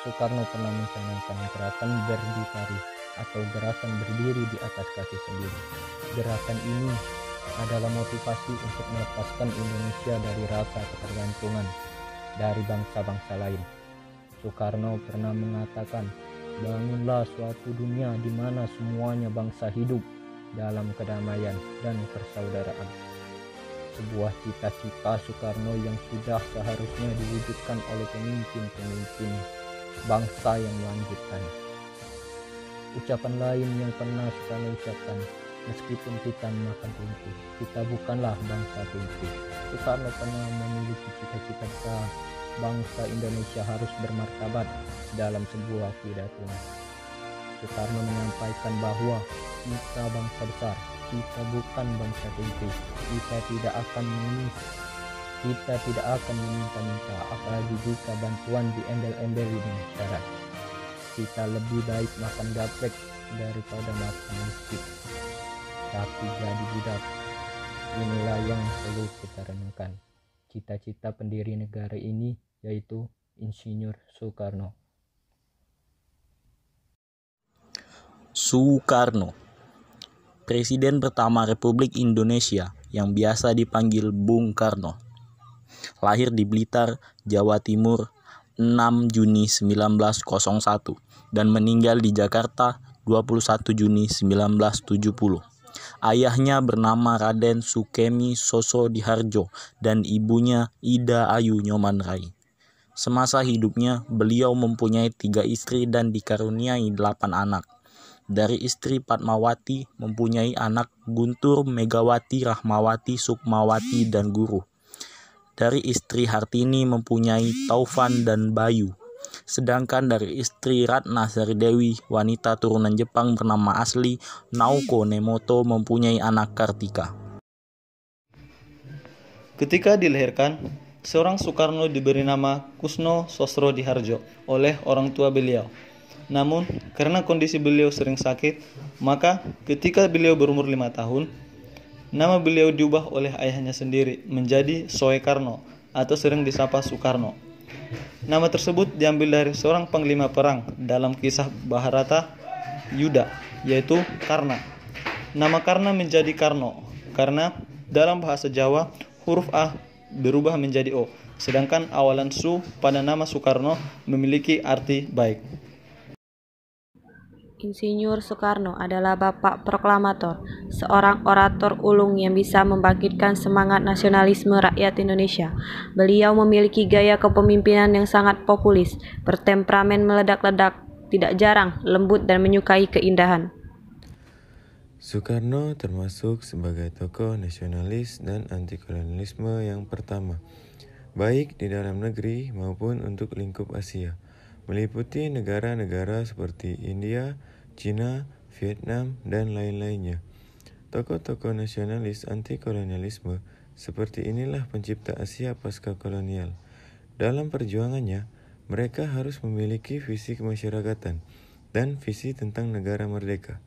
Soekarno pernah mencanangkan gerakan berdikari atau gerakan berdiri di atas kaki sendiri. Gerakan ini adalah motivasi untuk melepaskan Indonesia dari rasa ketergantungan dari bangsa-bangsa lain. Soekarno pernah mengatakan, bangunlah suatu dunia di mana semuanya bangsa hidup dalam kedamaian dan persaudaraan. Sebuah cita-cita Soekarno yang sudah seharusnya diwujudkan oleh pemimpin-pemimpin bangsa yang melanjutkan. Ucapan lain yang pernah Soekarno ucapkan, meskipun kita makan tempe, kita bukanlah bangsa tempe. Soekarno pernah memiliki cita-cita bangsa Indonesia harus bermartabat dalam sebuah pidato. Soekarno menyampaikan bahwa kita bangsa besar, kita bukan bangsa tempe, kita tidak akan mengemis, kita tidak akan meminta-minta, apalagi jika bantuan diembel-embeli dengan syarat. Kita lebih baik makan gaplek daripada makan miskin, tapi jadi budak. Inilah yang perlu kita renungkan. Cita-cita pendiri negara ini yaitu Insinyur Soekarno. Soekarno, Presiden pertama Republik Indonesia yang biasa dipanggil Bung Karno. Lahir di Blitar, Jawa Timur, 6 Juni 1901 dan meninggal di Jakarta 21 Juni 1970. Ayahnya bernama Raden Sukemi Sosodiharjo dan ibunya Ida Ayu Nyoman-Rai. Semasa hidupnya, beliau mempunyai 3 istri dan dikaruniai 8 anak. Dari istri Padmawati mempunyai anak Guntur, Megawati, Rahmawati, Sukmawati, dan Guru. Dari istri Hartini mempunyai Taufan dan Bayu. Sedangkan dari istri Ratna Saridewi, wanita turunan Jepang bernama asli Naoko Nemoto, mempunyai anak Kartika. Ketika dilahirkan, seorang Soekarno diberi nama Kusno Sosrodihardjo oleh orang tua beliau. Namun, karena kondisi beliau sering sakit, maka ketika beliau berumur 5 tahun, nama beliau diubah oleh ayahnya sendiri menjadi Soekarno atau sering disapa Soekarno. Nama tersebut diambil dari seorang panglima perang dalam kisah Bharata Yuda, yaitu Karna. Nama Karna menjadi Karno karena dalam bahasa Jawa huruf A berubah menjadi O, sedangkan awalan Su pada nama Soekarno memiliki arti baik. Insinyur Soekarno adalah bapak proklamator, seorang orator ulung yang bisa membangkitkan semangat nasionalisme rakyat Indonesia. Beliau memiliki gaya kepemimpinan yang sangat populis, bertemperamen meledak-ledak, tidak jarang, lembut dan menyukai keindahan. Soekarno termasuk sebagai tokoh nasionalis dan anti-kolonialisme yang pertama, baik di dalam negeri maupun untuk lingkup Asia, meliputi negara-negara seperti India, Cina, Vietnam, dan lain-lainnya. Tokoh-tokoh nasionalis anti-kolonialisme seperti inilah pencipta Asia pasca kolonial. Dalam perjuangannya, mereka harus memiliki visi kemasyarakatan dan visi tentang negara merdeka.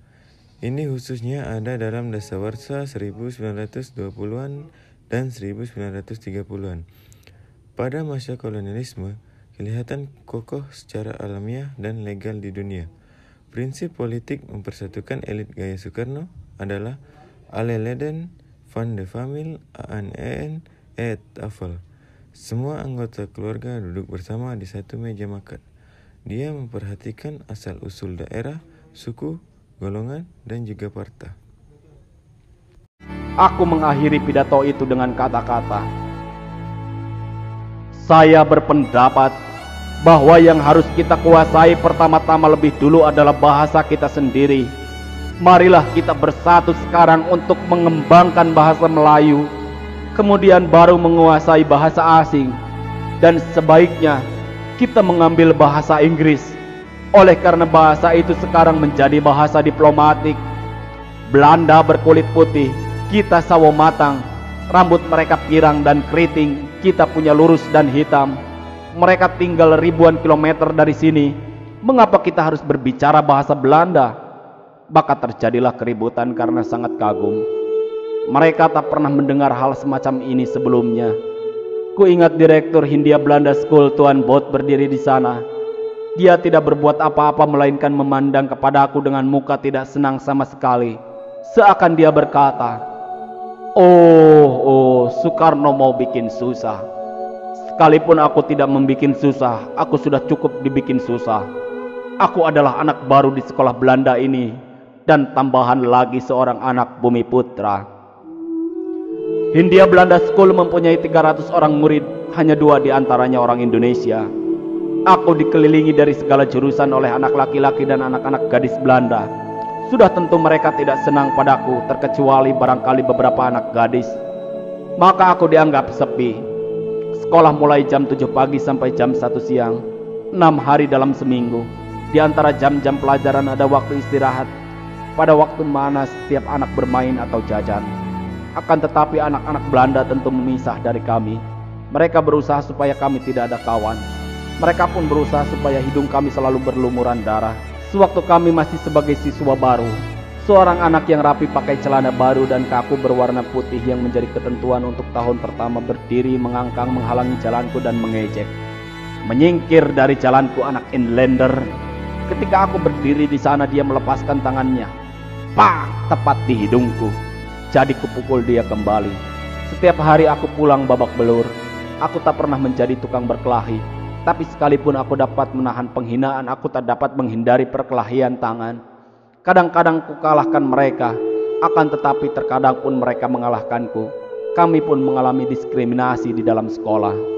Ini khususnya ada dalam Dasawarsa 1920-an dan 1930-an. Pada masa kolonialisme, kelihatan kokoh secara alamiah dan legal di dunia. Prinsip politik mempersatukan elit gaya Soekarno adalah alle leden van de familie aan één tafel. Semua anggota keluarga duduk bersama di satu meja makan. Dia memperhatikan asal-usul daerah, suku, golongan, dan juga parta. Aku mengakhiri pidato itu dengan kata-kata, saya berpendapat bahwa yang harus kita kuasai pertama-tama lebih dulu adalah bahasa kita sendiri. Marilah kita bersatu sekarang untuk mengembangkan bahasa Melayu, kemudian baru menguasai bahasa asing, dan sebaiknya kita mengambil bahasa Inggris. Oleh karena bahasa itu sekarang menjadi bahasa diplomatik. Belanda berkulit putih, kita sawo matang. Rambut mereka pirang dan keriting, kita punya lurus dan hitam. Mereka tinggal ribuan kilometer dari sini. Mengapa kita harus berbicara bahasa Belanda? Maka terjadilah keributan karena sangat kagum. Mereka tak pernah mendengar hal semacam ini sebelumnya. Ku ingat Direktur Hindia Belanda School Tuan Bot berdiri di sana. Dia tidak berbuat apa-apa melainkan memandang kepadaku dengan muka tidak senang sama sekali. Seakan dia berkata, Oh, Soekarno mau bikin susah. Sekalipun aku tidak membikin susah, aku sudah cukup dibikin susah. Aku adalah anak baru di sekolah Belanda ini, dan tambahan lagi seorang anak bumi putra. Hindia Belanda School mempunyai 300 orang murid, hanya 2 di antaranya orang Indonesia. Aku dikelilingi dari segala jurusan oleh anak laki-laki dan anak-anak gadis Belanda. Sudah tentu mereka tidak senang padaku, terkecuali barangkali beberapa anak gadis. Maka aku dianggap sepi. Sekolah mulai jam 7 pagi sampai jam 1 siang, 6 hari dalam seminggu. Di antara jam-jam pelajaran ada waktu istirahat, pada waktu mana setiap anak bermain atau jajan. Akan tetapi anak-anak Belanda tentu memisah dari kami. Mereka berusaha supaya kami tidak ada kawan. Mereka pun berusaha supaya hidung kami selalu berlumuran darah. Sewaktu kami masih sebagai siswa baru, seorang anak yang rapi pakai celana baru dan kaku berwarna putih yang menjadi ketentuan untuk tahun pertama berdiri mengangkang menghalangi jalanku dan mengejek. Menyingkir dari jalanku anak inlander. Ketika aku berdiri di sana, dia melepaskan tangannya. Pak! Tepat di hidungku. Jadi kupukul dia kembali. Setiap hari aku pulang babak belur. Aku tak pernah menjadi tukang berkelahi. Tapi sekalipun aku dapat menahan penghinaan, aku tak dapat menghindari perkelahian tangan. Kadang-kadang ku kalahkan mereka, akan tetapi terkadang pun mereka mengalahkanku. Kami pun mengalami diskriminasi di dalam sekolah.